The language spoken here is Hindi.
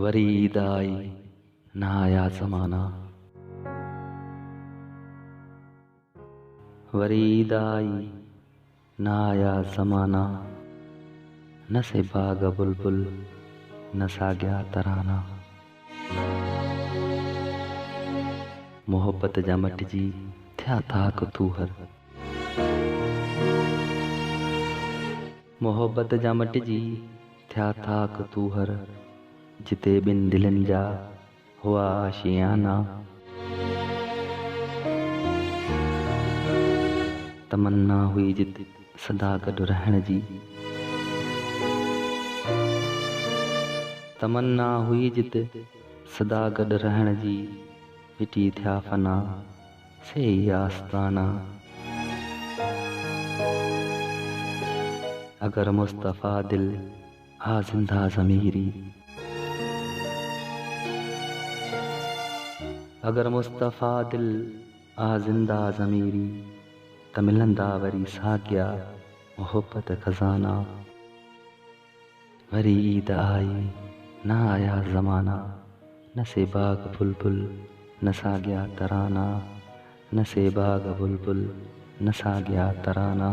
वरी ईद आई न आया ज़माना। वरी ईद आई न आया ज़माना। न से बाग बुलबुल न साॻिया तराना। मोहब्बत जा मटिजी थिया था कुतूहर। मोहब्बत जा मटिजी थिया था कुतूहर। जिते ॿिन दिलनि जा हुआ आशियाना। तमन्ना हुई जिते सदा गॾु रहण जी। तमन्ना हुई जिते सदा गॾु रहण जी। मिटी थिया फना से ई आस्ताना। अगर मुस्तफ़ा दिल आ ज़िंदा ज़मीरी। अगर मुस्तफ़ा दिल आ ज़िंदा ज़मीरी। त मिलंदा वरी साॻिया मोहब्बत खज़ाना। वरी ईद आई न आया ज़माना। न से बाग बुलबुल न साॻिया तराना। न से बाग बुलबुल न साॻिया तराना।